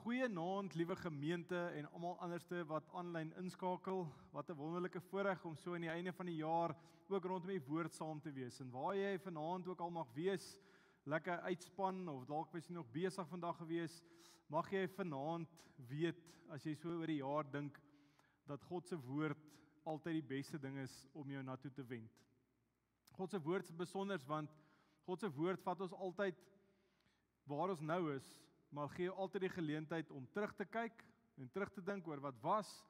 Goeienaand, liewe gemeente en almal anderste wat aanlyn inskakel. Wat 'n wonderlike voorreg om so aan die einde van die jaar ook rondom die woord saam te wees. En waar jy vanaand ook al mag wees, lekker uitspan of dalk was jy nog besig vandag gewees, mag jy vanaand weet, as jy so oor die jaar dink, dat God se woord altyd die beste ding is om jou na toe te wend. God se woord is besonders, want God se woord vat ons altyd waar ons nou is, maar gee altyd die geleentheid om terug te kyk en terug te dink oor wat was,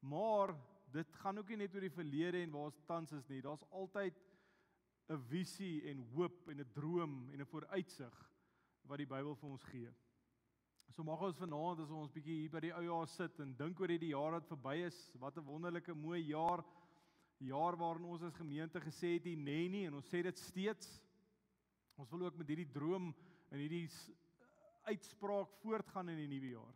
maar dit gaan ook nie net oor die verlede en waar ons tans is nie, daar's altyd 'n visie en hoop en 'n droom en 'n vooruitsig wat die Bybel vir ons gee. So mag ons vanaand, as ons bietjie hier by die ou jaar sit en dink oor die jaar wat verby is, wat 'n wonderlike mooi jaar waarin ons as gemeente gesê het nie, en ons sê dit steeds. Ons wil ook met hierdie droom en hierdie uitspraak voortgaan in die nuwe jaar.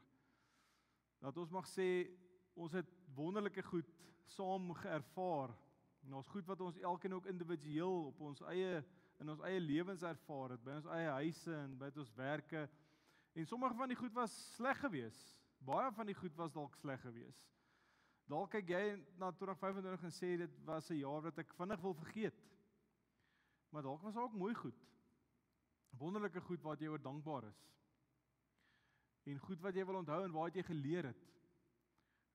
Dat ons mag sê, ons het wonderlike goed saam geervaar. En ons goed wat ons elkeen ook individueel op in ons eie lewens ervaar het, by ons eie huise en by ons werke. En sommige van die goed was sleg gewees. Baie van die goed was dalk sleg gewees. Dalk kyk jy na 2025 en sê, dit was 'n jaar wat ek vinnig wil vergeet. Maar dalk was ook mooi goed. Wonderlike goed wat jy oor dankbaar is. En goed wat jy wil onthou en waar jy geleer het.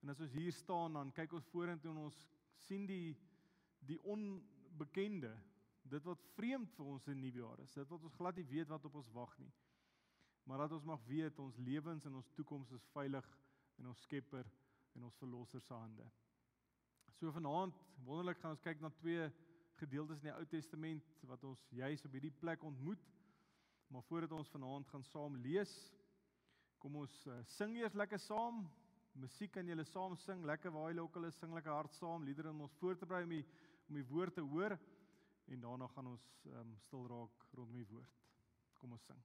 En as ons hier staan, dan kyk ons vorentoe en ons sien die onbekende, dit wat vreemd vir ons in die nuwe jaar is, dit wat ons glad nie weet wat op ons wag nie. Maar dat ons mag weet, ons lewens en ons toekoms is veilig in ons Skepper en ons Verlosser se hande. So vanaand, wonderlik gaan ons kyk na 2 gedeeltes in die Ou Testament, wat ons juis op hierdie plek ontmoet. Maar voordat ons vanaand gaan saam lees, kom ons sing eers lekker saam, musiek kan julle saam sing, lekker waar julle ook al is, sing lekker hard saam, liedere om ons voor te berei om die woord te hoor, en daarna gaan ons stil raak rondom die woord. Kom ons sing.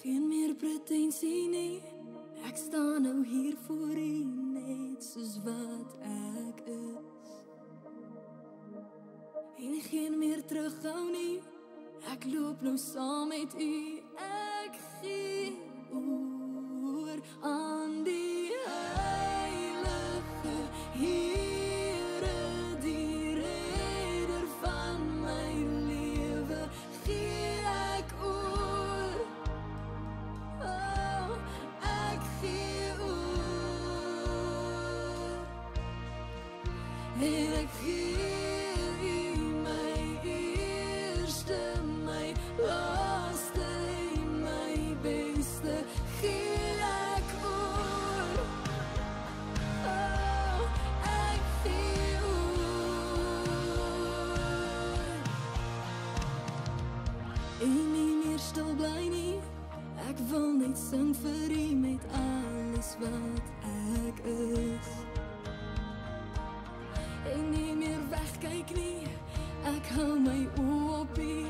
Geen meer pretensie nie, ek staan nou hier voor U net soos wat ek is. En geen meer terughou nie, ek loop nou saam met U, ek gee oor aan die Heilige Here, die Redder van my lewe, gee ek oor, oh, ek gee oor, en ek gee laaste en my beste, gee ek oor, oh, ek gee oor. En nie meer stil bly nie, ek wil net sing vir U met alles wat ek is. En nie meer wegkyk nie, ek hou my oë op U.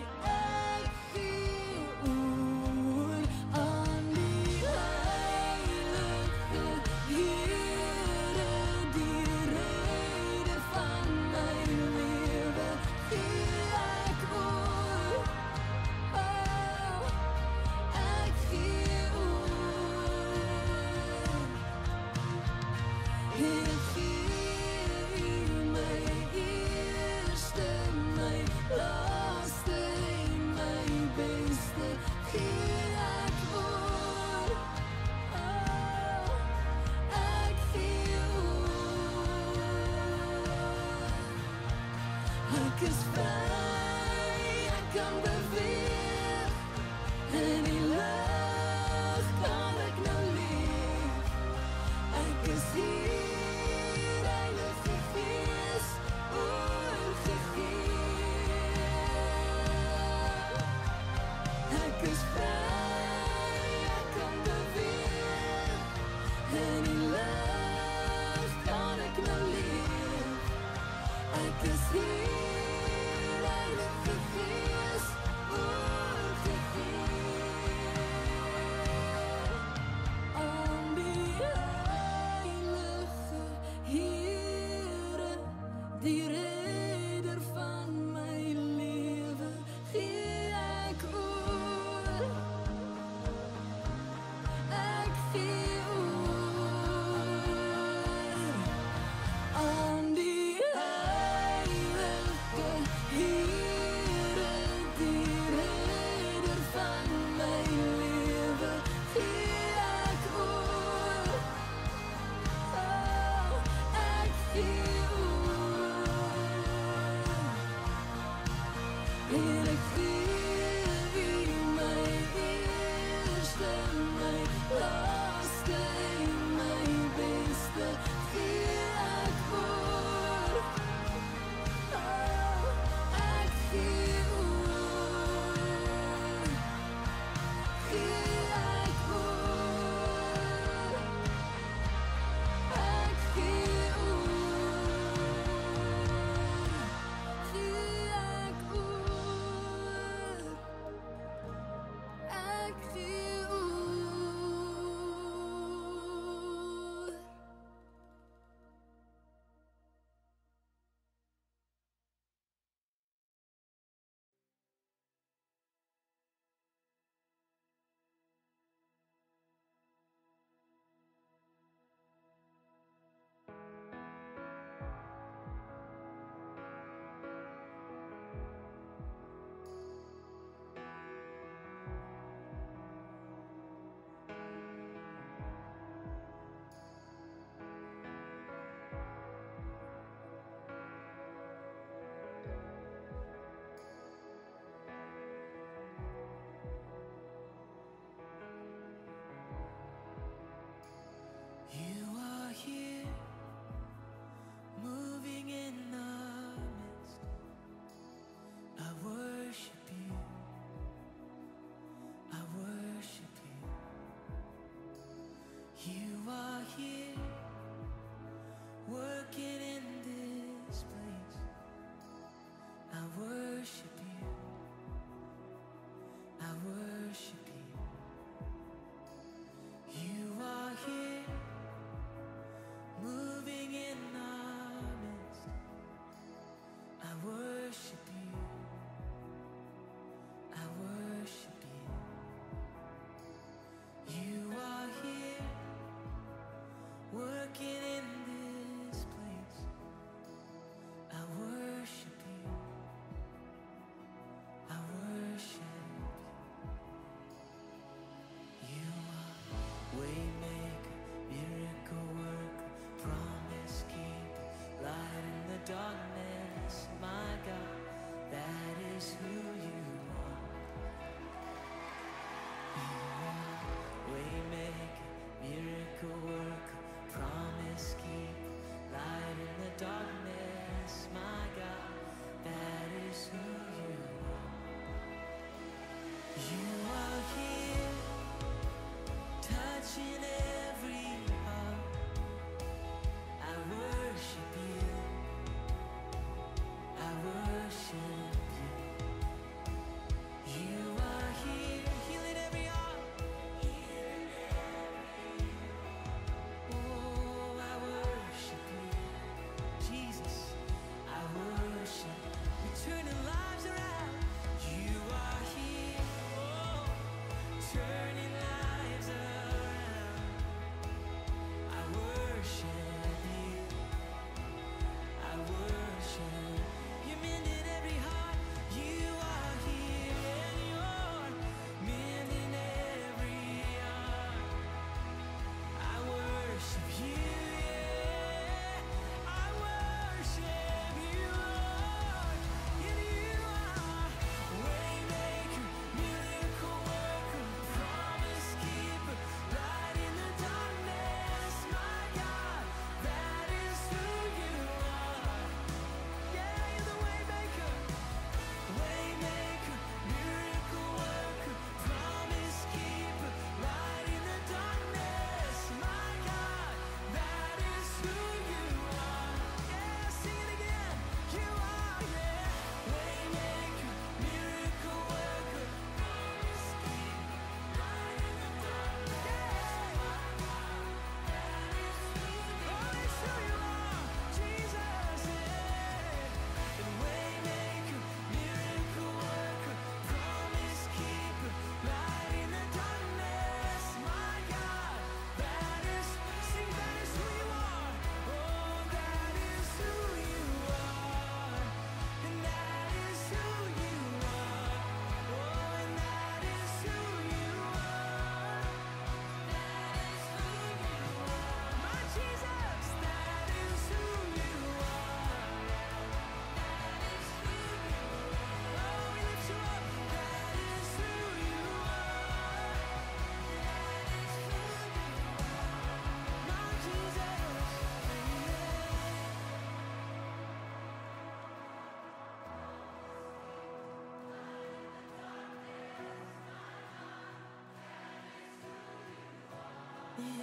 Die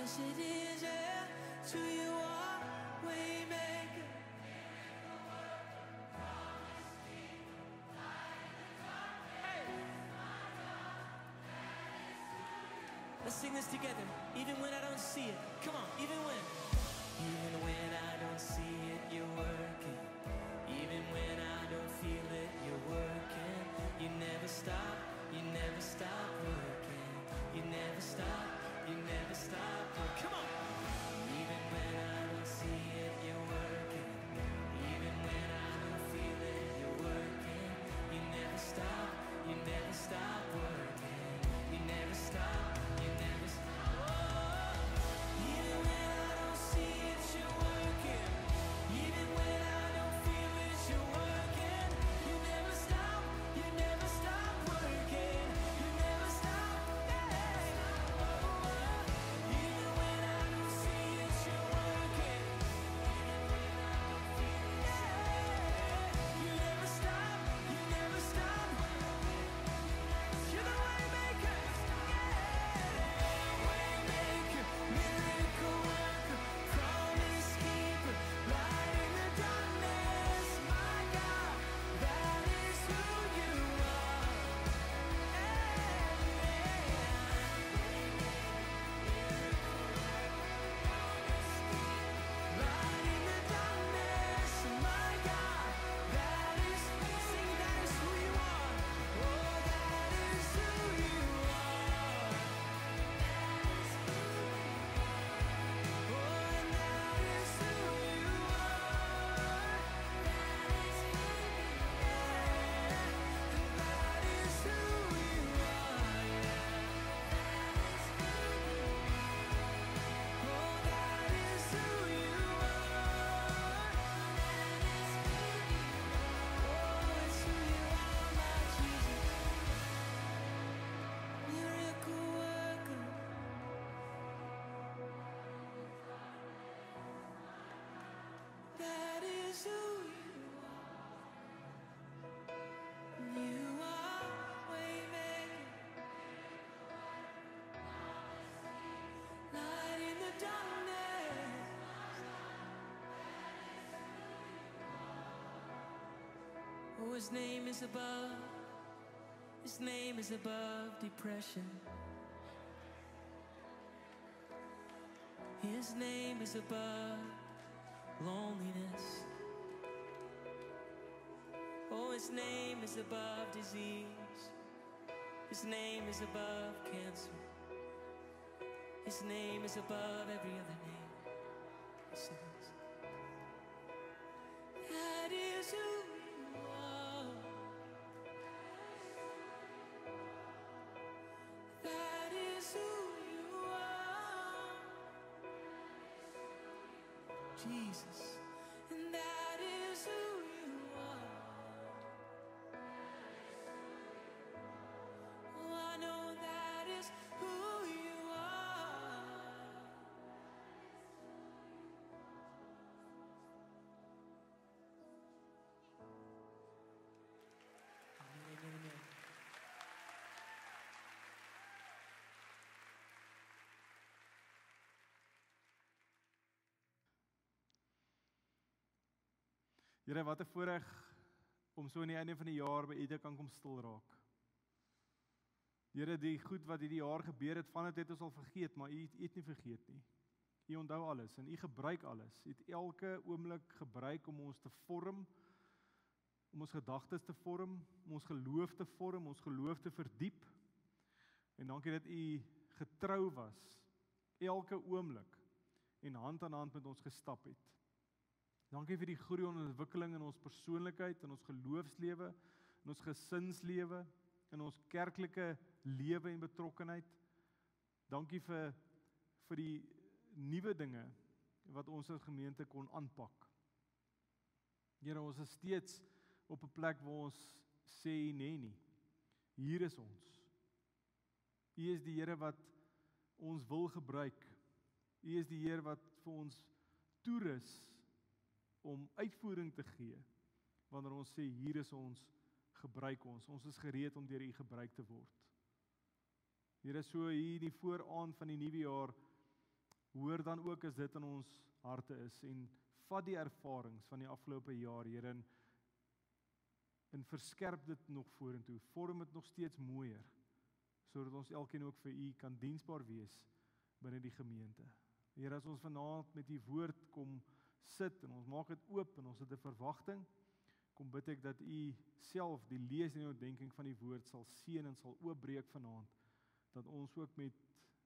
Yes, it is, yeah. To you are waymaker. Let's sing this together. Even when I don't see it. Come on, even when I don't see it, you're working. Even when I don't feel it, you're working. You never stop working. You never stop working. Come on. Even when I don't see it, you're working. Even when I don't feel it, you're working. You never stop working. You never stop. Even when I don't see it, you're working. Even when I don't feel it, you're working. You never stop working. You never stop. Even when I don't see it, you're working. You never stop. You're the way maker. Waymaker, miracle worker, promise keeper, light in the darkness, my God, that is who you are. Light in the darkness, my God, that is, sing, that is who you are. Oh, that is who you are. That is who you are. You are waymaker, light in the darkness. Oh, his name is above. His name is above depression. His name is above loneliness. Oh, his name is above disease. His name is above cancer. His name is above every other name. Listen to this. That is who you are. That is who you are. Jesus. And that is who you are. Oh, I know that is who you are. Amen, amen, amen. Here, wat 'n voorreg om so aan die einde van die jaar by U te kan kom stil raak. Here, die goed wat hierdie jaar gebeur het, van dit het ons al vergeet, maar U het nie vergeet nie. U onthou alles en U gebruik alles. U het elke oomblik gebruik om ons te vorm, om ons gedagtes te vorm, om ons geloof te vorm, ons geloof te verdiep. En dankie dat U getrou was, elke oomblik, en hand aan hand met ons gestap het. Dankie vir die groei en ontwikkeling in ons persoonlikheid, in ons geloofslewe, in ons gesinslewe, in ons kerklike lewe en betrokkenheid. Dankie vir die nuwe dinge wat ons as gemeente kon aanpak. Here, ons is steeds op 'n plek waar ons sê nee nie. Hier is ons. U is die Here wat ons wil gebruik. U is die Here wat vir ons toerus om uitvoering te gee, wanneer ons sê, hier is ons, gebruik ons. Ons is gereed om deur U gebruik te word. Here, so hier die vooraand van die nuwe jaar, hoor dan ook as dit in ons harte is, en vat die ervarings van die afgelope jaar, Here, en verskerp dit nog vorentoe, vorm dit nog steeds mooier, sodat ons elkeen ook vir U kan diensbaar wees binne die gemeente. Here, as ons vanaand met U woord kom sit, en ons maak dit oop, en ons het 'n verwagting, kom bid ek dat U self die lees en die oordeenking van die woord sal seën en sal oopbreek vanaand, dat ons ook met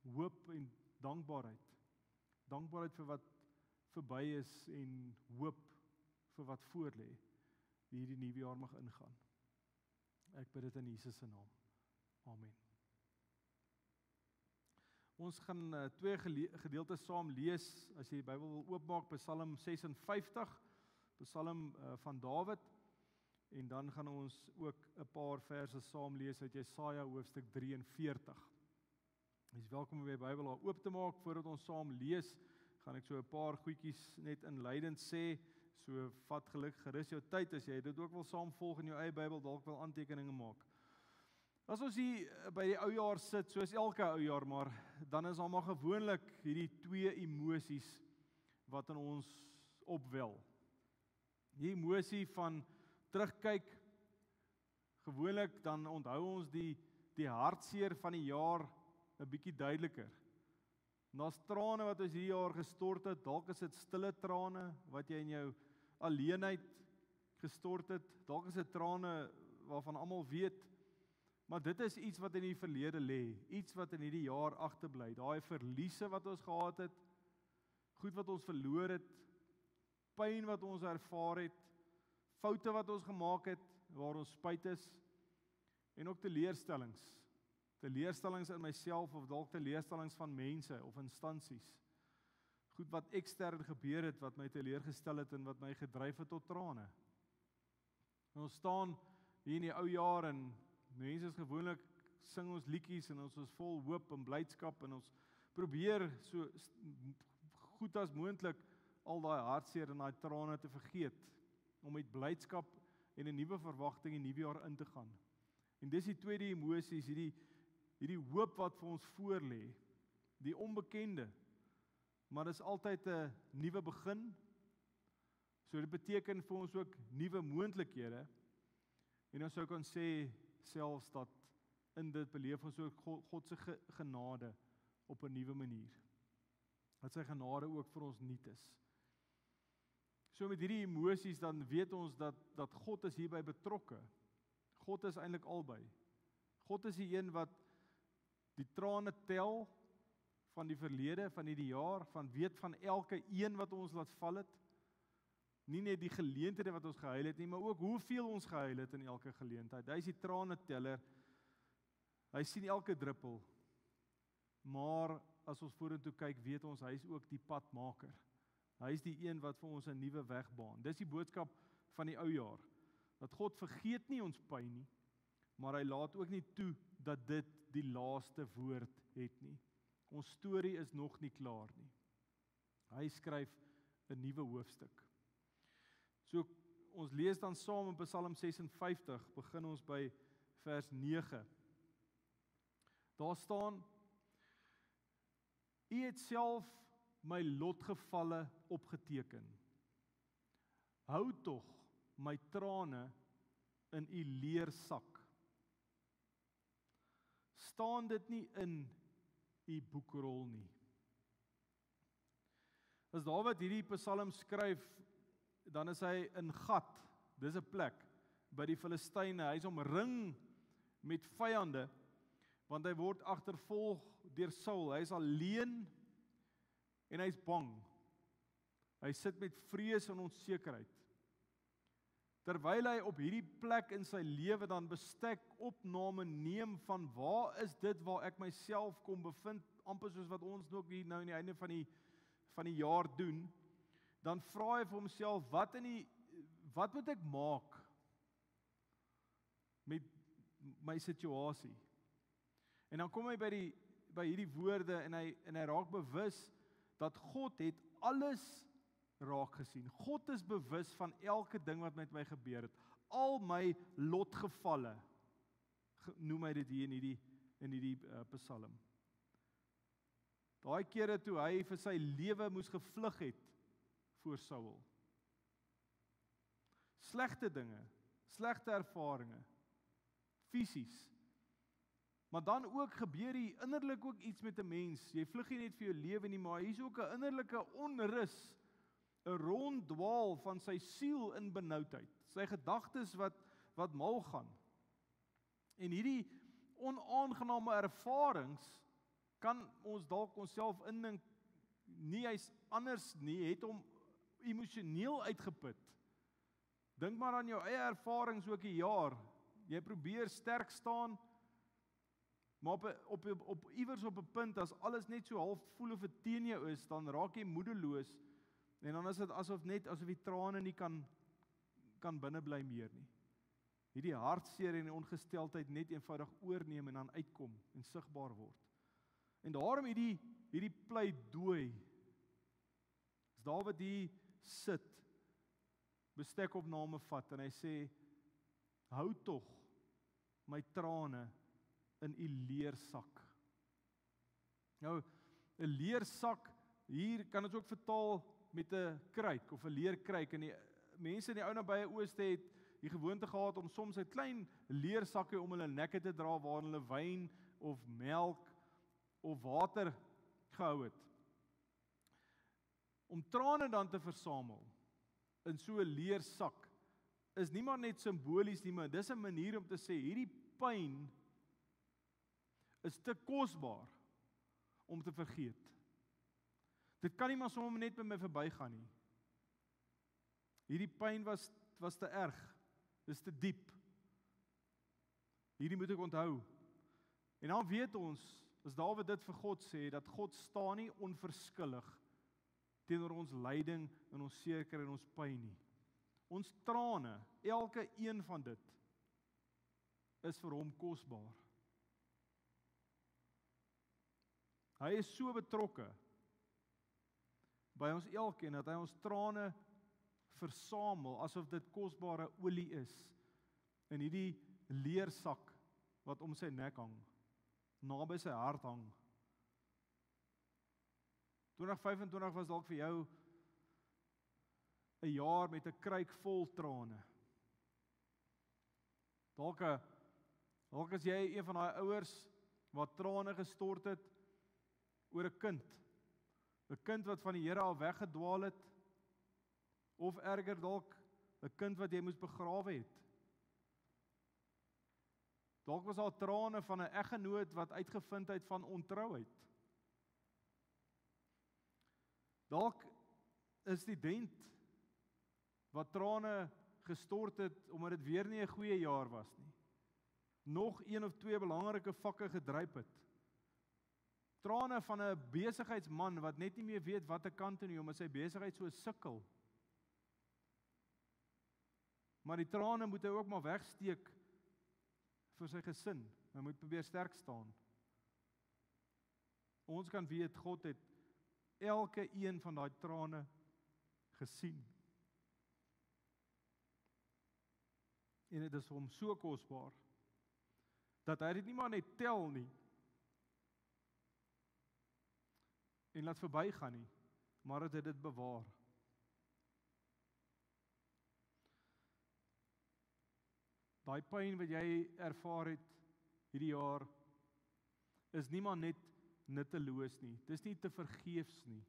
hoop en dankbaarheid vir wat verby is en hoop vir wat voor lê, hierdie nuwe jaar mag ingaan. Ek bid dit in Jesus se naam. Amen. Ons gaan twee gedeeltes saam lees, as jy die Bybel wil oopmaak, Psalm 56, Psalm van Dawid, en dan gaan ons ook 'n paar verse saam lees uit Jesaja hoofstuk 43. Jy is welkom om die Bybel daar oop te maak. Voordat ons saam lees, gaan ek so 'n paar goedjies net inleidend sê, so vat gerus jou tyd, as jy dit ook wil saam volg in jou eie Bybel, dalk wil aantekeninge maak. As ons hier by die ou jaar sit, soos elke ou jaar, maar dan is daar maar gewoonlik hierdie twee emosies wat in ons opwel. Die emosie van terugkyk, gewoonlik dan onthou ons die hartseer van die jaar 'n bietjie duideliker. Daar's trane wat ons hierdie jaar gestort het, dalk is dit stille trane wat jy in jou alleenheid gestort het, dalk is dit trane waarvan almal weet, maar dit is iets wat in die verlede lê, iets wat in hierdie jaar agterbly, daai verliese wat ons gehad het, goed wat ons verloor het, pyn wat ons ervaar het, foute wat ons gemaak het, waar ons spyt is, en ook teleurstellings in myself, of dalk teleurstellings van mense of instansies, goed wat ekstern gebeur het, wat my teleurgestel het, en wat my gedryf het tot trane. En ons staan hier in die ou jaar, en mense is gewoonlik, sing ons liedjies, en ons is vol hoop en blydskap, en ons probeer so goed as moontlik al daai hartseer en daai trane te vergeet, om met blydskap en 'n nuwe verwagting in die nuwe jaar in te gaan. En dis die tweede emosies, hierdie hoop wat vir ons voor lê, die onbekende, maar dis altyd 'n nuwe begin. So dit beteken vir ons ook nuwe moontlikhede. En ons sou kan sê selfs dat in dit beleef ons ook God se genade op 'n nuwe manier. Dat sy genade ook vir ons nuut is. So met hierdie emosies dan weet ons dat God is hierby betrokke. God is eintlik albei. God is die een wat die trane tel van die verlede, van hierdie jaar, weet van elke een wat ons laat val het. Nie net die geleenthede wat ons gehuil het nie, maar ook hoeveel ons gehuil het in elke geleentheid. Hy is die trane teller. Hy sien elke druppel. Maar as ons vorentoe kyk, weet ons hy is ook die padmaker. Hy is die een wat vir ons 'n nuwe weg baan. Dis die boodskap van die ou jaar. Dat God vergeet nie ons pyn nie, maar hy laat ook nie toe dat dit die laaste woord het nie. Ons storie is nog nie klaar nie. Hy skryf 'n nuwe hoofstuk. So ons lees dan saam in Psalm 56, begin ons by vers 9. Daar staan: U het self my lotgevalle opgeteken. Hou tog my trane in u leersak. Staan dit nie in u boekrol nie. As Dawid hierdie Psalm skryf, dan is hy in Gat, dis 'n plek, by die Filistyne. Hy is omring met vyande, want hy word agtervolg deur Saul. Hy is alleen, en hy is bang. Hy sit met vrees en onsekerheid. Terwyl hy op hierdie plek in sy lewe dan bestek opname neem van waar is dit waar ek myself kom bevind, amper soos wat ons ook hier nou in die einde van die jaar doen, dan vra hy vir homself, wat moet ek maak met my situasie? En dan kom hy by hierdie woorde en hy raak bewus dat God het alles raak gesien. God is bewus van elke ding wat met my gebeur het. Al my lotgevalle, noem hy dit hier in hierdie Psalm. Daai kere toe hy vir sy lewe moes gevlug het voor Saul. Slegte dinge, slegte ervarings, fisies. Maar dan ook gebeur hier innerlik ook iets met 'n mens. Jy vlug nie net vir jou lewe nie, maar hier's ook 'n innerlike onrus, 'n ronddwaal van sy siel in benoudheid. Sy gedagtes wat mal gaan. En hierdie onaangename ervarings kan ons dalk onsself indink, nie hy's anders nie, het hom emosioneel uitgeput. Dink maar aan jou eie ervarings ook 'n jaar. Jy probeer sterk staan, maar op iewers op 'n punt, as alles net so half voel of dit teen jou is, dan raak jy moedeloos, en dan is dit asof die trane nie kan binne bly meer nie. Hierdie hartseer en die ongesteldheid net eenvoudig oorneem en dan uitkom en sigbaar word. En daarom hierdie pleidooi, as Dawid hier sit, bestekopname vat en hy sê, hou tog my trane in u leersak. Nou, 'n leersak, hier kan ons ook vertaal met 'n kruik of 'n leerkruik, en die mense in die ou nabye ooste het die gewoonte gehad om soms 'n klein leersakke om hulle nekke te dra waar hulle wyn of melk of water gehou het. Om trane dan te versamel in so 'n leersak is nie maar net simbolies nie, maar dis 'n manier om te sê hierdie pyn is te kosbaar om te vergeet. Dit kan nie maar sommer net by my verbygaan nie. Hierdie pyn was te erg. Dis te diep. Hierdie moet ek onthou. En dan weet ons, as Dawid dit vir God sê, dat God staan nie onverskillig teenoor ons lyding en ons seerkry en ons pyn nie. Ons trane, elke een van dit, is vir hom kosbaar. Hy is so betrokke by ons elkeen, dat hy ons trane versamel, asof dit kosbare olie is, in hierdie leersak, wat om sy nek hang, naby sy hart hang. 2025 was dalk vir jou 'n jaar met 'n kruik vol trane. Dalk as jy een van daai ouers wat trane gestort het oor 'n kind wat van die Here af weggedwaal het, of erger dalk 'n kind wat jy moes begrawe het. Dalk was daar trane van 'n eggenoot wat uitgevind het van ontrouheid. Dalk 'n student wat trane gestort het omdat dit weer nie 'n goeie jaar was nie. Nog 1 of 2 belangrike vakke gedryp het. Trane van 'n besigheidsman wat net nie meer weet wat te kant toe nie, omdat sy besigheid so sukkel. Maar die trane moet hy ook maar wegsteek vir sy gesin. Hy moet probeer sterk staan. Ons kan weet, God het elke een van daai trane gesien. En dit is vir hom so kosbaar, dat hy dit nie maar net tel nie, en laat verbygaan nie, maar dat hy dit bewaar. Daai pyn wat jy ervaar het hierdie jaar, is nie maar net nutteloos nie. Dis nie te vergeefs nie.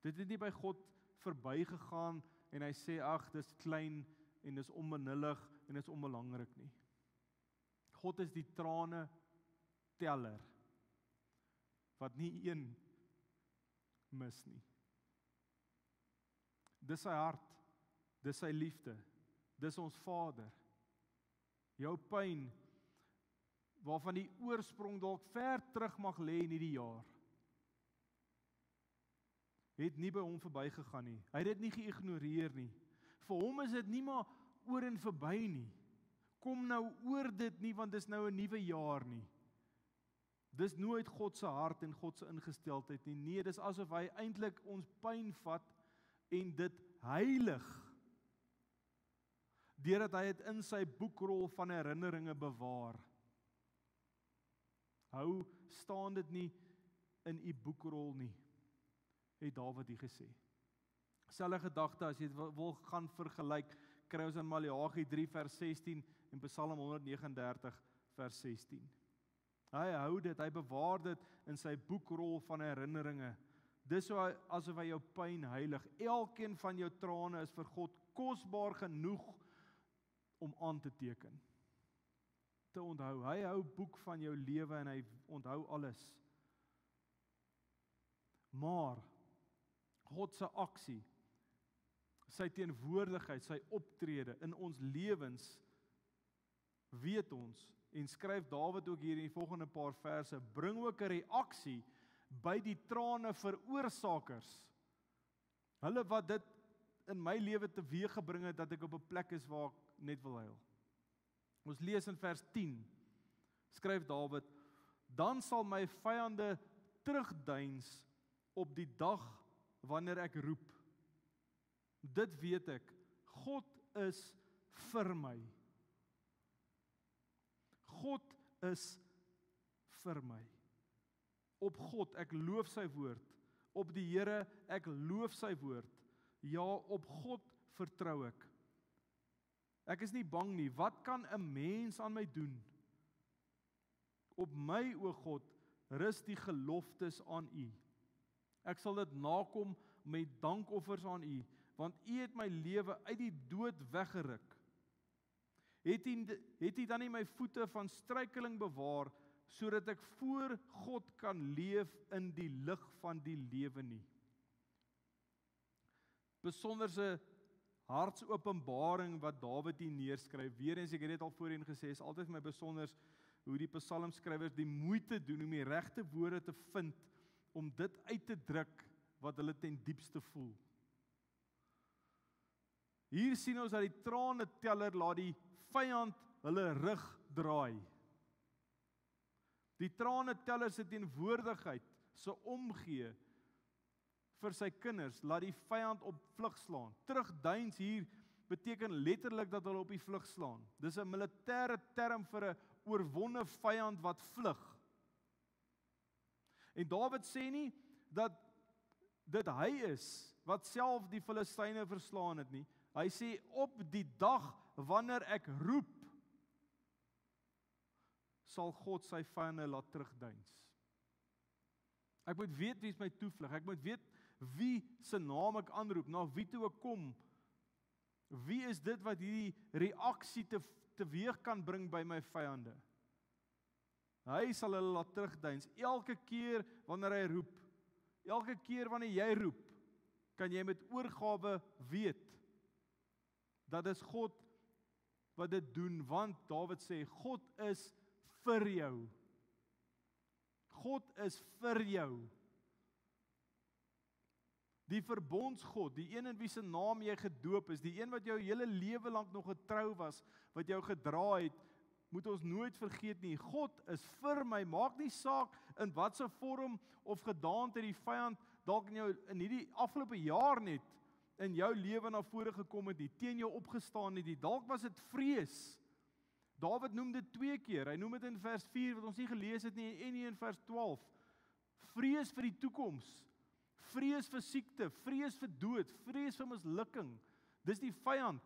Dit het nie by God verbygegaan en hy sê, ag, dis klein en dis onbenullig en dis onbelangrik nie. God is die trane teller wat nie een mis nie. Dis sy hart, dis sy liefde, dis ons Vader. Jou pyn, waarvan die oorsprong dalk ver terug mag lê in hierdie jaar, het nie by hom verbygegaan nie. Hy het dit nie geïgnoreer nie. Vir hom is dit nie maar oor en verby nie. Kom nou oor dit nie, want dis nou 'n nuwe jaar nie. Dis nooit God se hart en God se ingesteldheid nie. Nee, dis asof hy eintlik ons pyn vat en dit heilig, deurdat hy dit in sy boekrol van herinneringe bewaar. Hou staan dit nie in u boekrol nie, het Dawid hier gesê. Selfe gedagte as jy wil gaan vergelyk, kry ons in Maleagi 3 vers 16 en Psalm 139 vers 16. Hy hou dit, hy bewaar dit in sy boekrol van herinneringe. Dis so asof hy jou pyn heilig. Elkeen van jou trane is vir God kosbaar genoeg om aan te teken. Te onthou, hy hou boek van jou lewe en hy onthou alles. Maar God se aksie, sy teenwoordigheid, sy optrede in ons lewens, weet ons, en skryf Dawid ook hier in die volgende paar verse, bring ook 'n reaksie by die trane veroorsakers. Hulle wat dit in my lewe teweeg gebring het, dat ek op 'n plek is waar ek net wil huil. Ons lees in vers 10, skryf Dawid, dan sal my vyande terugdeins op die dag wanneer ek roep. Dit weet ek, God is vir my. God is vir my. Op God, ek loof sy woord. Op die Here, ek loof sy woord. Ja, op God vertrou ek. Ek is nie bang nie. Wat kan 'n mens aan my doen? Op my, o God, rus die geloftes aan U. Ek sal dit nakom met dankoffers aan U, want U het my lewe uit die dood weggeruk. Het U dan nie my voete van struikeling bewaar, sodat ek voor God kan leef in die lig van die lewe nie. Besonderse hartsopenbaring wat Dawid hier neerskryf. Weereens, ek het dit al voorheen gesê, is altyd vir my besonders hoe die psalmskrywers die moeite doen om die regte woorde te vind om dit uit te druk wat hulle ten diepste voel. Hier sien ons dat die trane teller laat die vyand hulle rug draai. Die trane teller se teenwoordigheid, se omgee vir sy kinders, laat die vyand op vlug slaan. Terugdeins hier beteken letterlik dat hulle op die vlug slaan. Dis 'n militêre term vir 'n oorwonne vyand wat vlug. En Dawid sê nie dat dit hy is wat self die Filistyne verslaan het nie. Hy sê op die dag wanneer ek roep, sal God sy vyande laat terugdeins. Ek moet weet wie is my toevlug. Ek moet weet wie se naam ek aanroep, na wie toe ek kom. Wie is dit wat hierdie reaksie teweeg kan bring by my vyande? Hy sal hulle laat terugdeins. Elke keer wanneer hy roep, elke keer wanneer jy roep, kan jy met oorgawe weet dat is God wat dit doen, want Dawid sê, God is vir jou. God is vir jou. Die verbondsgod, die een in wie se naam jy gedoop is, die een wat jou hele lewe lank nog getrou was, wat jou gedra het, moet ons nooit vergeet nie. God is vir my, maak nie saak in watse vorm of gedaante die vyand dalk in hierdie afgelope jaar net in jou lewe na vore gekom het nie, teen jou opgestaan het nie. Dalk was dit vrees. Dawid noem dit 2 keer. Hy noem dit in vers 4 wat ons nie gelees het nie en nie in vers 12. Vrees vir die toekoms. Vrees vir siekte, vrees vir dood, vrees vir mislukking. Dis die vyand.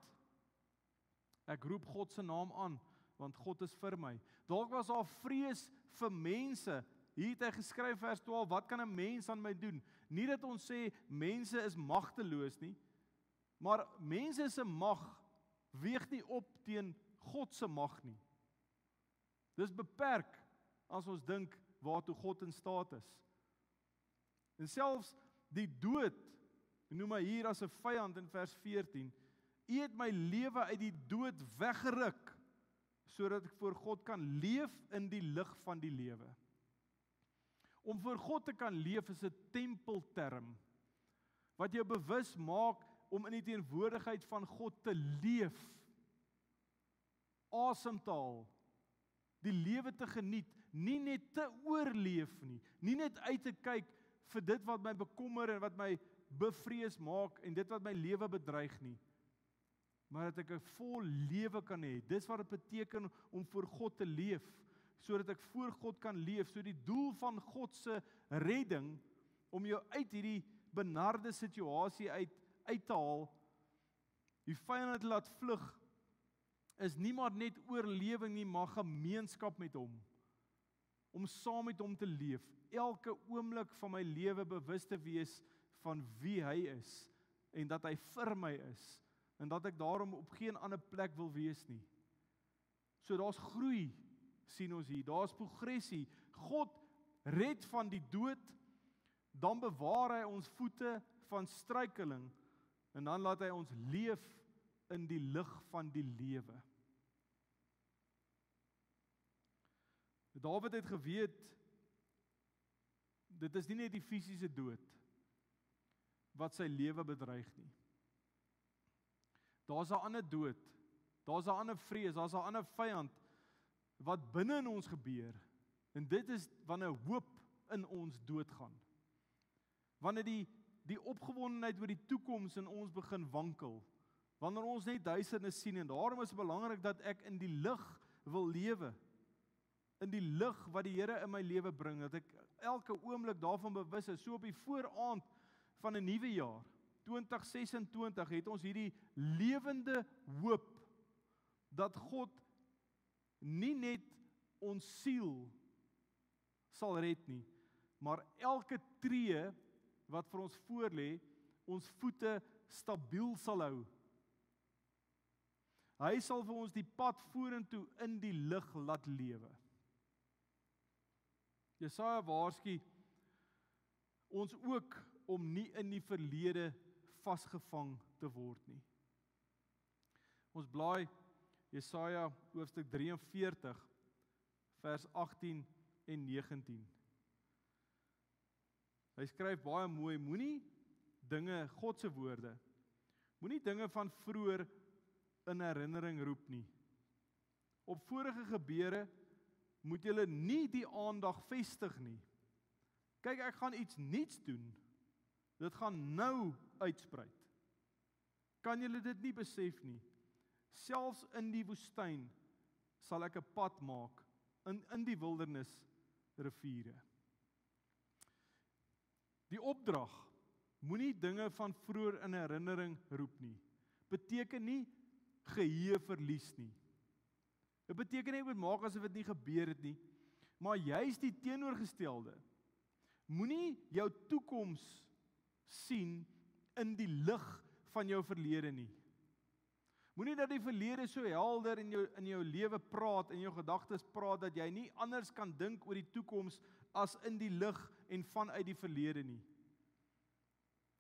Ek roep God se naam aan, want God is vir my. Dalk was daar vrees vir mense. Hier het hy geskryf vers 12, wat kan 'n mens aan my doen? Nie dat ons sê mense is magteloos nie, maar mense se mag weeg nie op teen God se mag nie. Dis beperk as ons dink waartoe God in staat is. En selfs die dood, noem hy hier as 'n vyand in vers 14, U het my lewe uit die dood weggeruk, sodat ek voor God kan leef in die lig van die lewe. Om voor God te kan leef is 'n tempelterm, wat jou bewus maak om in die teenwoordigheid van God te leef. Asemtaal, die lewe te geniet, nie net te oorleef nie, nie net uit te kyk vir dit wat my bekommer en wat my bevrees maak en dit wat my lewe bedreig nie, maar dat ek 'n vol lewe kan hê. Dis wat dit beteken om voor God te leef, sodat ek voor God kan leef. So die doel van God se redding, om jou uit hierdie benarde situasie uit te haal, die vyand te laat vlug, is nie maar net oorlewing nie, maar gemeenskap met hom. Om saam met hom te leef, elke oomblik van my lewe bewus te wees van wie hy is, en dat hy vir my is, en dat ek daarom op geen ander plek wil wees nie. So daar's groei, sien ons hier, daar's progressie. God red van die dood, dan bewaar hy ons voete van struikeling, en dan laat hy ons leef in die lig van die lewe. Dawid het geweet, dit is nie net die fisiese dood wat sy lewe bedreig nie. Daar's 'n ander dood, daar's 'n ander vrees, daar's 'n ander vyand wat binne in ons gebeur. En dit is wanneer hoop in ons doodgaan. Wanneer die opgewondenheid oor die toekoms in ons begin wankel. Wanneer ons net duisternis sien, en daarom is dit belangrik dat ek in die lig wil lewe. In die lig wat die Here in my lewe bring, dat ek elke oomblik daarvan bewus is. So op die vooraand van 'n nuwe jaar, 2026, het ons hierdie lewende hoop dat God nie net ons siel sal red nie, maar elke tree wat vir ons voorlê, ons voete stabiel sal hou. Hy sal vir ons die pad vorentoe in die lig laat lewe. Jesaja waarsku ons ook om nie in die verlede vasgevang te word nie. Ons blaai Jesaja hoofstuk 43 vers 18 en 19. Hy skryf baie mooi, moenie dinge, God se woorde, moenie dinge van vroeër in herinnering roep nie. Op vorige gebeure moet julle nie die aandag vestig nie. Kyk, ek gaan iets nuuts doen. Dit gaan nou uitspreid. Kan julle dit nie besef nie? Selfs in die woestyn sal ek 'n pad maak, in die wildernis riviere. Die opdrag, moenie dinge van vroeër in herinnering roep nie, beteken nie geheue verlies nie. Dit beteken nie jy moet maak asof dit nie gebeur het nie, maar juist die teenoorgestelde. Moenie jou toekoms sien in die lig van jou verlede nie. Moenie dat die verlede so helder in jou lewe praat, in jou gedagtes praat, dat jy nie anders kan dink oor die toekoms as in die lig en vanuit die verlede nie.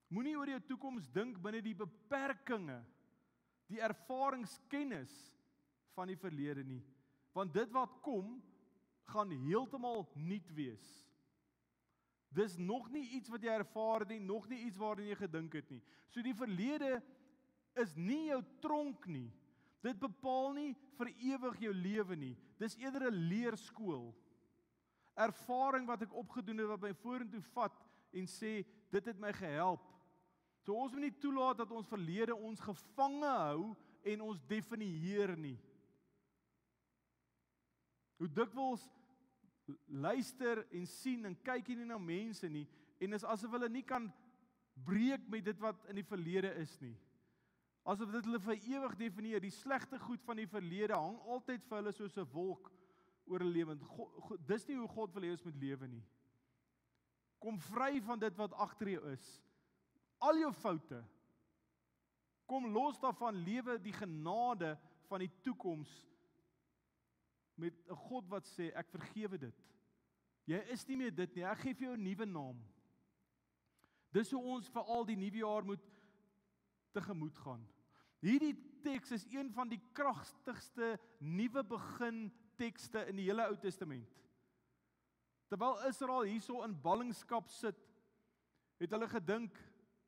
Moenie oor jou toekoms dink binne die beperkings, die ervaringskennis van die verlede nie, want dit wat kom, gaan heeltemal nuut wees. Dis nog nie iets wat jy ervaar het nie, nog nie iets waarin jy gedink het nie. So die verlede is nie jou tronk nie. Dit bepaal nie vir ewig jou lewe nie. Dis eerder 'n leerskool. Ervaring wat ek opgedoen het, wat my vorentoe vat en sê, dit het my gehelp. So ons moet nie toelaat dat ons verlede ons gevange hou en ons definieer nie. Hoe dikwels luister en sien en kyk jy nie na mense nie, en is asof hulle nie kan breek met dit wat in die verlede is nie. Asof dit hulle vir ewig definieer. Die slegte goed van die verlede hang altyd vir hulle soos 'n wolk oor 'n lewe. Dis nie hoe God wil hê ons moet lewe nie. Kom vry van dit wat agter jou is. Al jou foute. Kom los daarvan, lewe die genade van die toekoms met 'n God wat sê, ek vergewe dit. Jy is nie meer dit nie, ek gee vir jou 'n nuwe naam. Dis hoe ons vir al die nuwe jaar moet tegemoet gaan. Hierdie teks is een van die kragtigste nuwe begin tekste in die hele Ou Testament. Terwyl Israel hierso in ballingskap sit, het hulle gedink,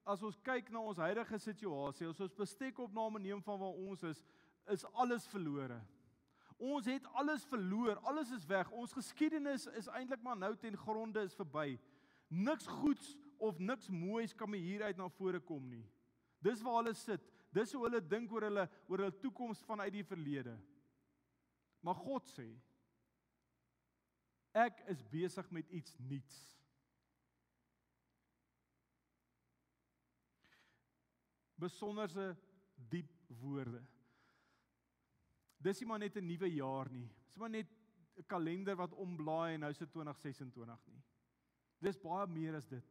as ons kyk na ons huidige situasie, as ons bestekopname neem van waar ons is alles verlore. Ons het alles verloor, alles is weg. Ons geskiedenis is eintlik maar nou ten gronde is verby. Niks goeds of niks moois kan meer hieruit na vore kom nie. Dis waar hulle sit. Dis hoe hulle dink oor hulle toekoms vanuit die verlede. Maar God sê, Ek is besig met iets nuuts. Besonderse diep woorde. Dis nie maar net 'n nuwe jaar nie. Dis maar net 'n kalender wat omblaai en nou is dit 2026 nie. Dis baie meer as dit.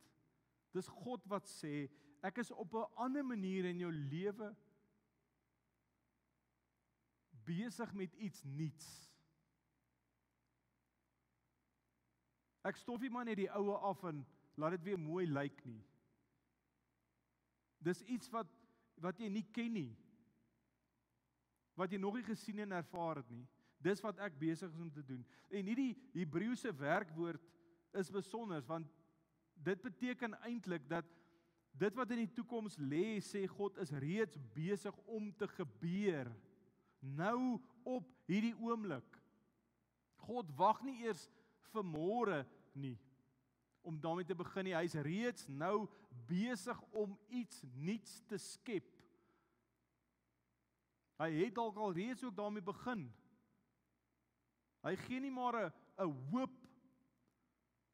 Dis God wat sê, ek is op 'n ander manier in jou lewe besig met iets nuuts. Ek stof nie maar net die oue af en laat dit weer mooi lyk nie. Dis iets wat jy nie ken nie. Wat jy nog nie gesien en ervaar het nie. Dis wat ek besig is om te doen. En hierdie Hebreëse werkwoord is besonder, want dit beteken eintlik dat dit wat in die toekoms lê, sê God, is reeds besig om te gebeur. Nou op hierdie oomblik. God wag nie eers vir môre nie, om daarmee te begin nie. Hy is reeds nou besig om iets nuuts te skep. Hy het dalk al reeds ook daarmee begin. Hy gee nie maar 'n hoop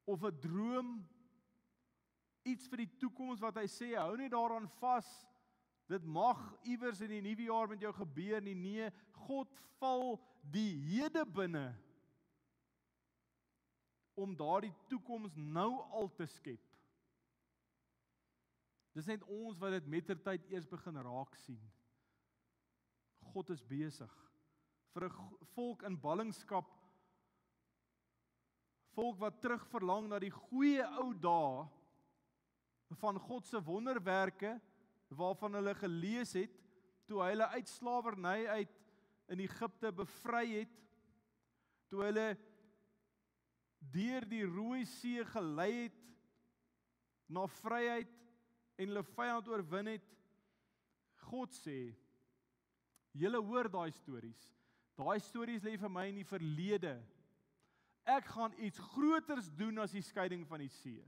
of 'n droom, iets vir die toekoms wat hy sê, hou net daaraan vas, dit mag iewers in die nuwe jaar met jou gebeur nie. Nee, God val die hede binne, om daardie toekoms nou al te skep. Dis net ons wat dit mettertyd eers begin raak sien. God is besig. Vir 'n volk in ballingskap, volk wat terugverlang na die goeie ou dae van God se wonderwerke, waarvan hulle gelees het, toe hy hulle uit slawerny uit in Egipte bevry het, toe hulle deur die Rooi See gelei het na vryheid en hulle vyand oorwin het. God sê, julle hoor daai stories. Daai stories lê vir my in die verlede. Ek gaan iets groters doen as die skeiding van die see.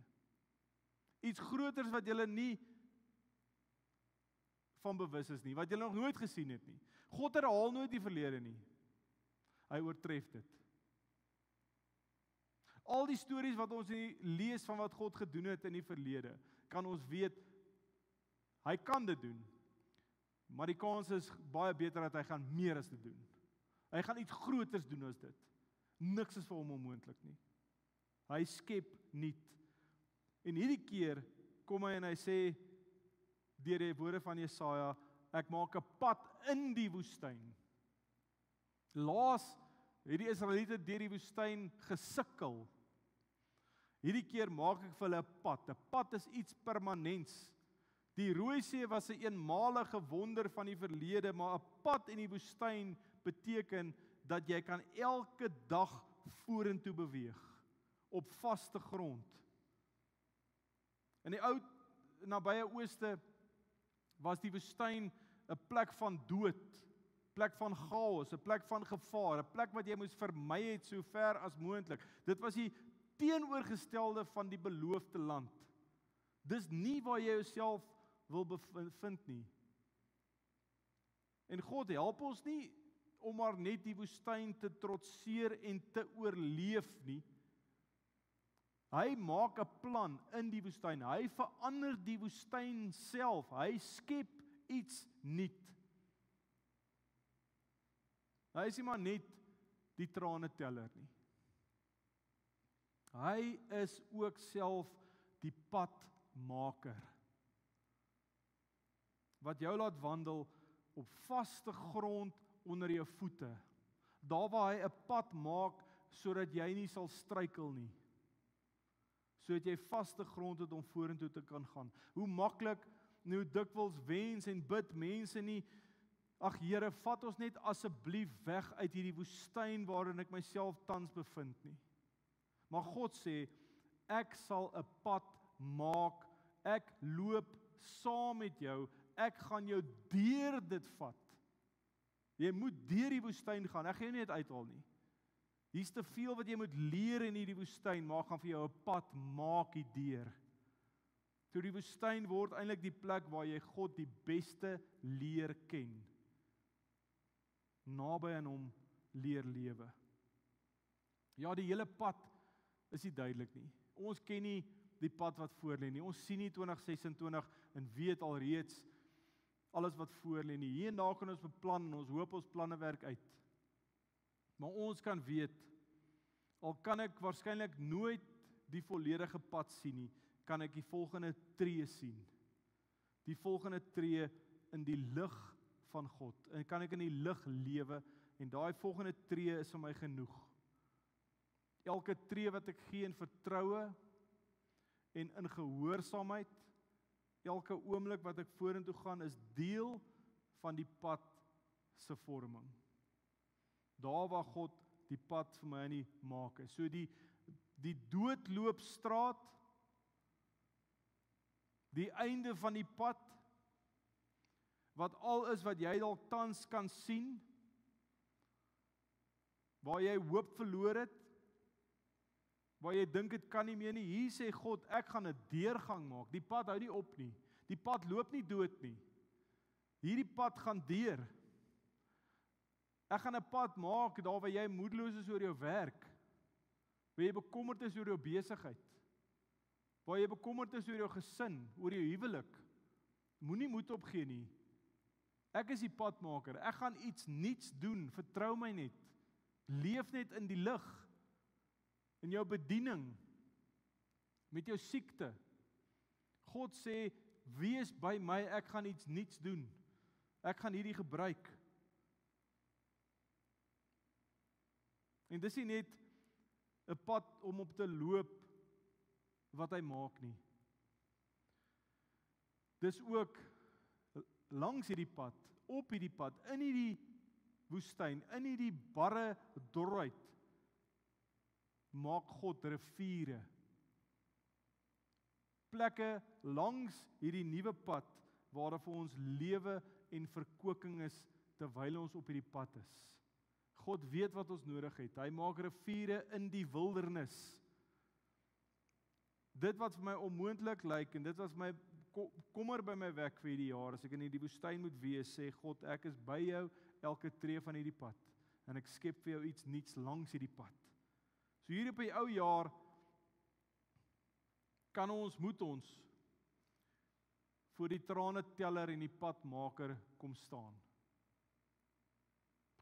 Iets groters wat julle nie van bewus is nie, wat julle nog nooit gesien het nie. God herhaal nooit die verlede nie. Hy oortref dit. Al die stories wat ons lees van wat God gedoen het in die verlede, kan ons weet, hy kan dit doen. Maar die kans is baie beter dat hy gaan meer as dit doen. Hy gaan iets groters doen as dit. Niks is vir hom onmoontlik nie. Hy skep nuut. En hierdie keer kom hy en hy sê, deur die woorde van Jesaja, ek maak 'n pad in die woestyn. Laas het die Israeliete deur die woestyn gesukkel. Hierdie keer maak ek vir hulle 'n pad. 'n Pad is iets permanents. Die Rooi See was 'n eenmalige wonder van die verlede, maar 'n pad in die woestyn beteken dat jy kan elke dag vorentoe beweeg op vaste grond. In die ou nabye Ooste was die woestyn 'n plek van dood, plek van chaos, 'n plek van gevaar, 'n plek wat jy moes vermy het so ver as moontlik. Dit was die teenoorgestelde van die beloofde land. Dis nie waar jy jouself wil bevind nie. En God help ons nie om maar net die woestyn te trotseer en te oorleef nie. Hy maak 'n plan in die woestyn. Hy verander die woestyn self. Hy skep iets nuut. Hy is nie maar net die trane teller nie. Hy is ook self die padmaker. Wat jou laat wandel op vaste grond onder jou voete. Daar waar hy 'n pad maak sodat jy nie sal struikel nie. Sodat jy vaste grond het om vorentoe te kan gaan. Hoe maklik, hoe dikwels wens en bid mense nie, ag Here, vat ons net asseblief weg uit hierdie woestyn waarin ek myself tans bevind nie. Maar God sê, ek sal 'n pad maak, ek loop saam met jou, ek gaan jou deur dit vat. Jy moet deur die woestyn gaan, ek gaan jou nie net uithaal nie. Hier's te veel wat jy moet leer in hierdie woestyn, maar ek gaan vir jou 'n pad maak hierdeur. So die woestyn word eintlik die plek waar jy God die beste leer ken. Naby aan hom leer lewe. Ja, die hele pad is nie duidelik nie. Ons ken nie die pad wat voor lê nie. Ons sien nie 2026 en weet alreeds alles wat voor lê nie. Hier en daar kan ons beplan en ons hoop ons planne werk uit. Maar ons kan weet, al kan ek waarskynlik nooit die volledige pad sien nie, kan ek die volgende tree sien. Die volgende tree in die lig van God. En kan ek in die lig lewe en daai volgende tree is vir my genoeg. Elke tree wat ek gee in vertroue en in gehoorsaamheid, elke oomblik wat ek vorentoe gaan is deel van die pad se vorming. Daar waar God die pad vir my in die maak is. So die doodloopstraat, die einde van die pad, wat al is wat jy dalk tans kan sien, waar jy hoop verloor het, waar jy dink dit kan nie meer nie, hier sê God, ek gaan 'n deurgang maak. Die pad hou nie op nie. Die pad loop nie dood nie. Hierdie pad gaan deur. Ek gaan 'n pad maak daar waar jy moedeloos is oor jou werk, waar jy bekommerd is oor jou besigheid, waar jy bekommerd is oor jou gesin, oor jou huwelik. Moenie moed opgee nie. Ek is die padmaker. Ek gaan iets nuuts doen. Vertrou my net. Leef net in die lig. In jou bediening, met jou siekte. God sê, wees by my, ek gaan iets nuuts doen. Ek gaan hierdie gebruik. En dis nie net 'n pad om op te loop wat hy maak nie. Dis ook langs hierdie pad, op hierdie pad, in hierdie woestyn, in hierdie barre dorheid, maak God riviere. Plekke langs hierdie nuwe pad waar daar vir ons lewe en verkoeking is terwyl ons op hierdie pad is. God weet wat ons nodig het. Hy maak riviere in die wildernis. Dit wat vir my onmoontlik lyk en dit wat my kommer by my weg vir hierdie jaar, as ek in hierdie woestyn moet wees, sê God, ek is by jou elke tree van hierdie pad en ek skep vir jou iets nuuts langs hierdie pad. So hier op die ou jaar moet ons voor die trane teller en die padmaker kom staan.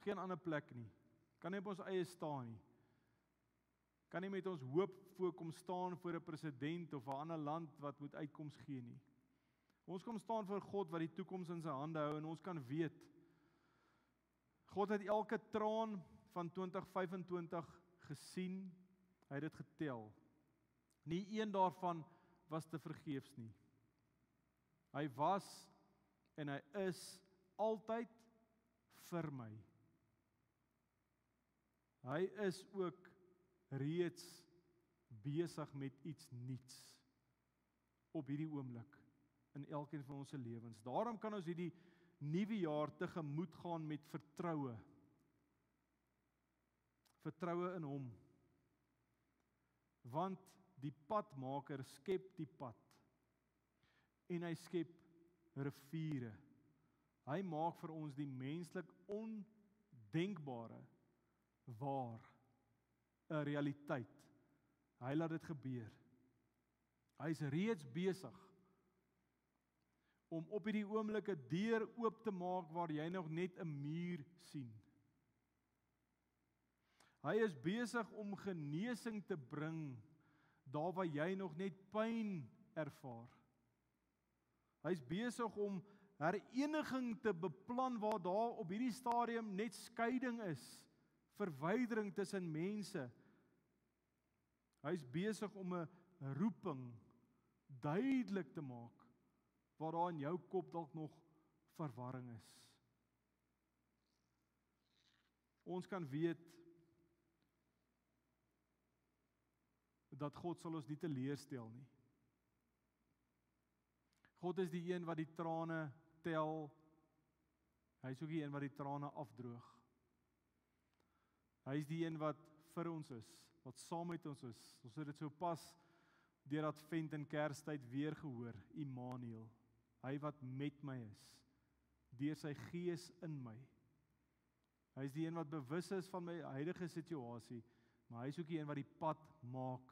Geen ander plek nie. Kan nie op ons eie staan nie. Kan nie met ons hoop voor kom staan voor 'n president of 'n ander land wat moet uitkoms gee nie. Ons kom staan voor God wat die toekoms in sy hande hou en ons kan weet, God het elke traan van 2025 gesien, hy het dit getel. Nie een daarvan was te vergeefs nie. Hy was en hy is altyd vir my. Hy is ook reeds besig met iets nuuts op hierdie oomblik in elkeen van ons se lewens. Daarom kan ons hierdie nuwe jaar tegemoet gaan met vertroue. Vertroue in hom. Want die padmaker skep die pad en hy skep riviere. Hy maak vir ons die menslik ondenkbare waar, 'n realiteit. Hy laat dit gebeur. Hy is reeds besig om op hierdie oomblik 'n deur oop te maak waar jy nog net 'n muur sien. Hy is besig om genesing te bring daar waar jy nog net pyn ervaar. Hy is besig om hereniging te beplan waar daar op hierdie stadium net skeiding is, verwydering tussen mense. Hy is besig om 'n roeping duidelik te maak waar daar in jou kop dalk nog verwarring is. Ons kan weet dat God sal ons nie teleurstel nie. God is die een wat die trane tel. Hy is ook die een wat die trane afdroog. Hy is die een wat vir ons is, wat saam met ons is. Ons het dit so pas deur Advent en Kerstyd weer gehoor, Immanuel. Hy wat met my is, deur sy gees in my. Hy is die een wat bewus is van my huidige situasie, maar hy is ook die een wat die pad maak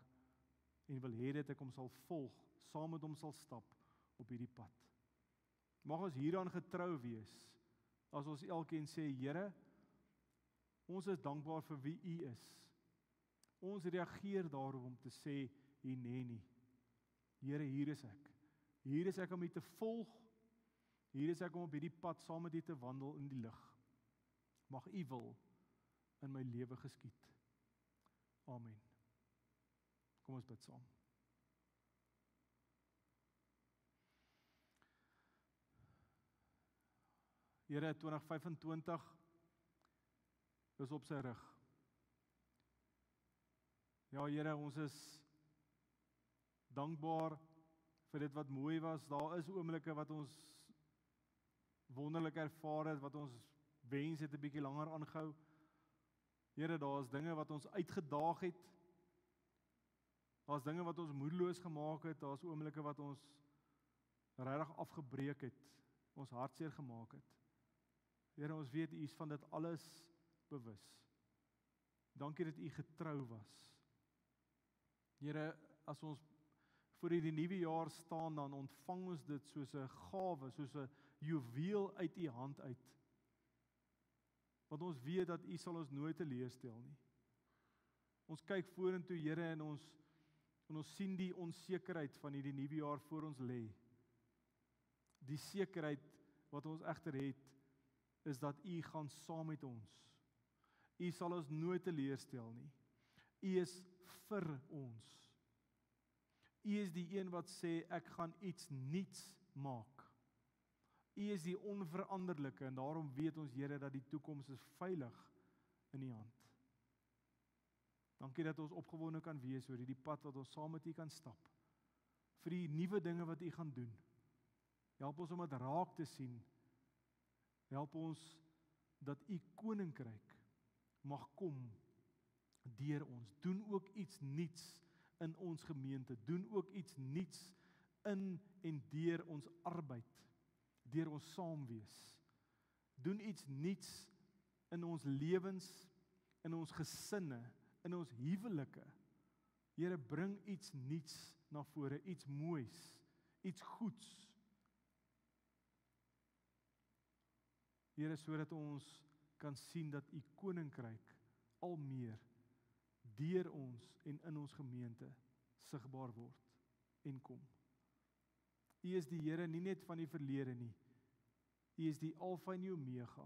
en wil hê dat ek hom sal volg, saam met hom sal stap op hierdie pad. Mag ons hieraan getrou wees, as ons elkeen sê, Here, ons is dankbaar vir wie U is. Ons reageer daarop om te sê, nee nie. Here, hier is ek. Hier is ek om U te volg. Hier is ek om op hierdie pad saam met U te wandel in die lig. Mag U wil in my lewe geskied. Amen. Kom ons bid saam. Here, 2025 is op sy rug. Ja, Here, ons is dankbaar vir dit wat mooi was. Daar is oomblikke wat ons wonderlik ervaar het, wat ons wens het 'n bietjie langer aangehou. Here, daar is dinge wat ons uitgedaag het. Daar is dinge wat ons moedeloos gemaak het. Daar is oomblikke wat ons regtig afgebreek het, ons hartseer gemaak het. Here, ons weet U is van dit alles bewus. Dankie dat U getrou was. Here, as ons voor hierdie nuwe jaar staan, dan ontvang ons dit soos 'n gawe, soos 'n juweel uit U hand uit. Want ons weet dat U sal ons nooit teleurstel nie. Ons kyk vorentoe, Here, en ons sien die onsekerheid van hierdie nuwe jaar voor ons lê. Die sekerheid wat ons egter het, is dat U gaan saam met ons. U sal ons nooit teleurstel nie. U is vir ons. U is die een wat sê, ek gaan iets nuuts maak. U is die onveranderlike, en daarom weet ons, Here, dat die toekoms is veilig in U hand. Dankie dat ons opgewonde kan wees oor hierdie pad wat ons saam met U kan stap. Vir die nuwe dinge wat U gaan doen. Help ons om dit raak te sien. Help ons dat U koninkryk mag kom deur ons. Doen ook iets nuuts in ons gemeente. Doen ook iets nuuts in en deur ons arbeid, deur ons saamwees. Doen iets nuuts in ons lewens, in ons gesinne, in ons huwelike. Here, bring iets nuuts na vore, iets moois, iets goeds. Here, sodat ons kan sien dat U koninkryk al meer deur ons en in ons gemeente sigbaar word en kom. U is die Here nie net van die verlede nie. U is die Alfa en die Omega.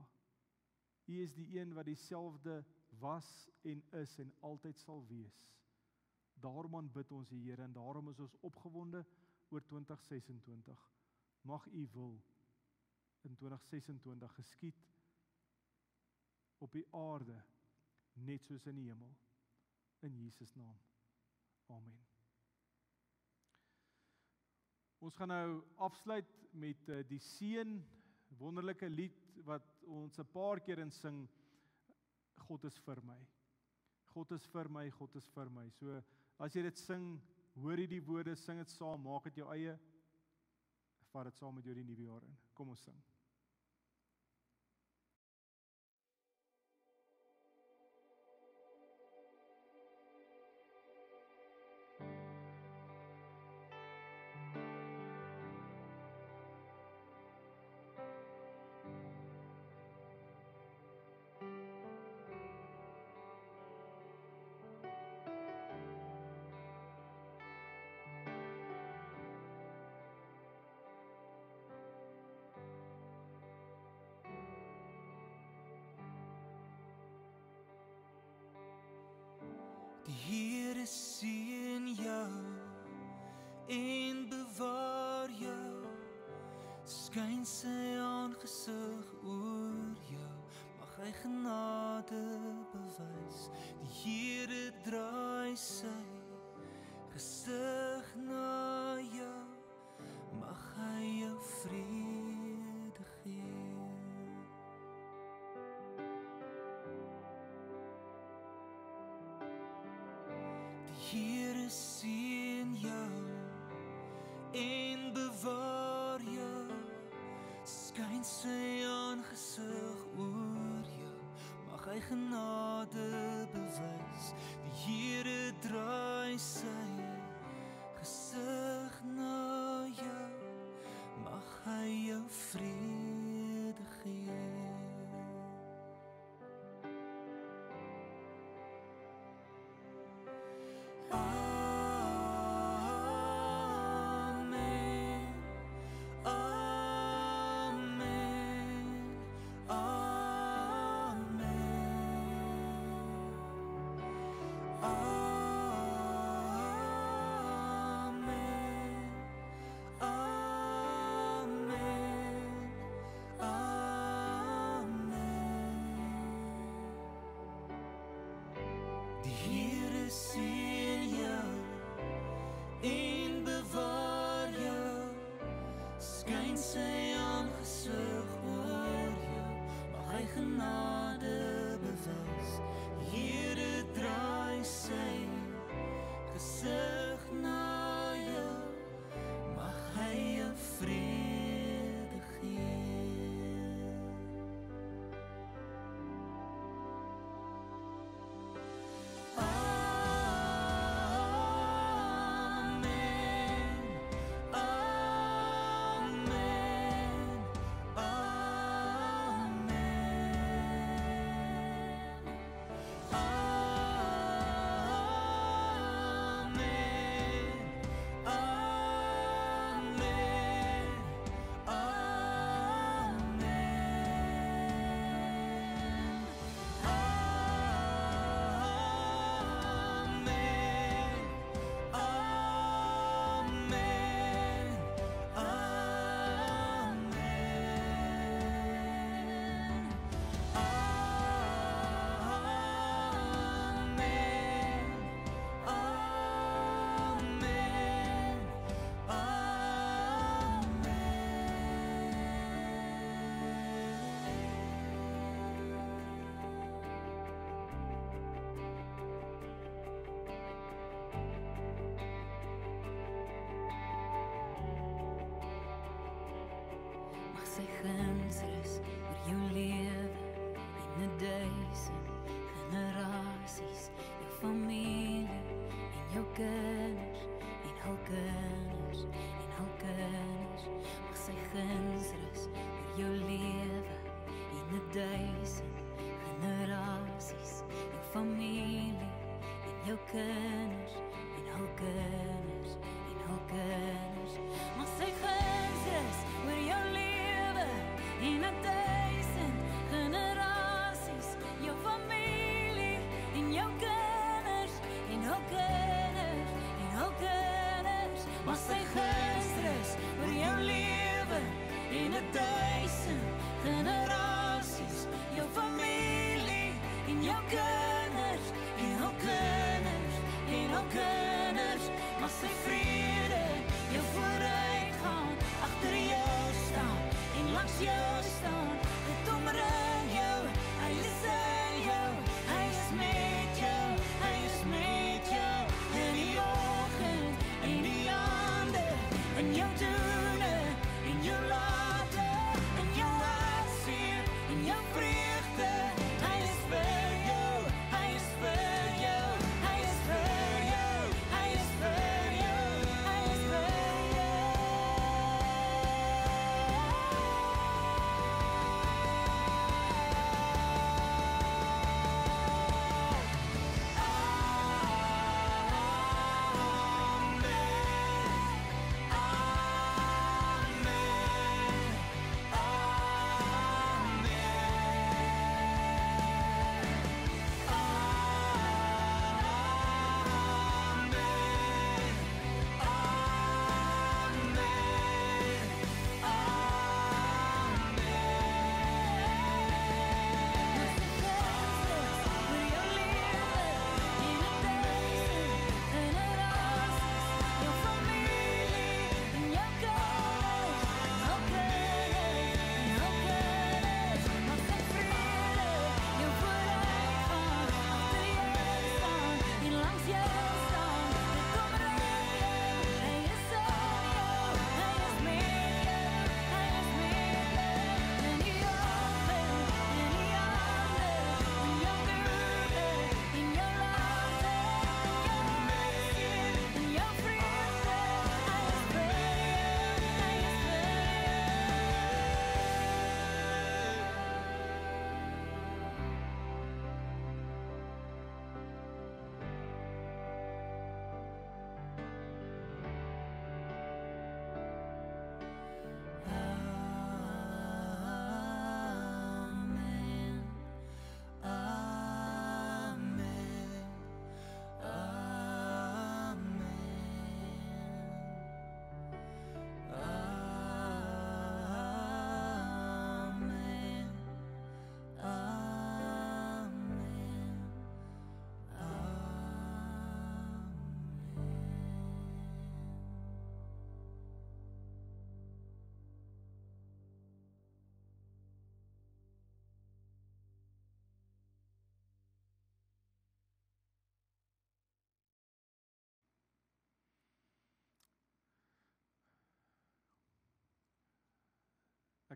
U is die een wat dieselfde was en is en altyd sal wees. Daarom aanbid ons die Here en daarom is ons opgewonde oor 2026. Mag U wil in 2026 geskied op die aarde net soos in die hemel. In Jesus naam. Amen. Ons gaan nou afsluit met die seën, wonderlike lied wat ons 'n paar keer in sing. God is vir my. God is vir my, God is vir my. So as jy dit sing, hoor jy die woorde, sing dit saam, maak dit jou eie. Vat dit saam met jou die nuwe jaar in. Kom ons sing. Die Here seën jou en bewaar jou, skyn sy aangesig oor jou, mag hy genade bewys. Die Here draai sy gesig na jou, mag hy jou vrede gee. Here seën jou en bewaar jou, skyn sy aangesig oor jou, mag hy genade bewys. Die Here draai sy gesig na jou, mag hy jou vrede gee. Sy gunsrus oor jou lewe en 1000 generasies, jou familie en jou kinders en hul kinders en hul kinders. Mag sy gunsrus oor jou lewe en 1000 generasies, jou familie en jou kinders en hul kinders en hul kinders. Mag sy gunsrus oor jou lewe in 1000 generaties, jou familie en jou kinders en hul kinders en hul kinders. Mag sy gestrus oor jou lewe in 1000 generaties, jou familie en jou kinders en hul kinders en hul kinders. Mag sy vrede jou vooruitgaan, agter jou staan en langs jou staan, dit omring jou, hy is in jou, hy is met jou, hy is met jou, in die oggend, in die ander, in jou doene, in jou late, in jou hartseer, in jou vreugde, hy is vir jou, hy is vir jou, hy is vir jou, hy is vir jou, hy is vir jou.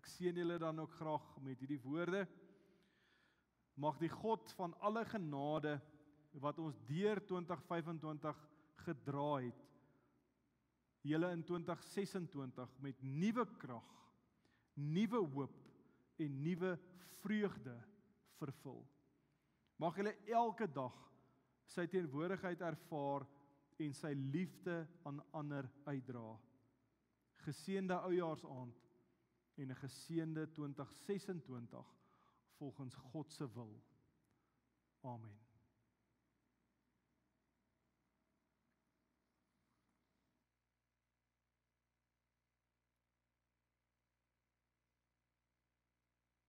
Ek seën julle dan ook graag met hierdie woorde. Mag die God van alle genade wat ons deur 2025 gedra het, julle in 2026 met nuwe krag, nuwe hoop en nuwe vreugde vervul. Mag julle elke dag sy teenwoordigheid ervaar en sy liefde aan ander uitdra. Geseënde oujaarsaand en 'n geseënde 2026 volgens God se wil. Amen.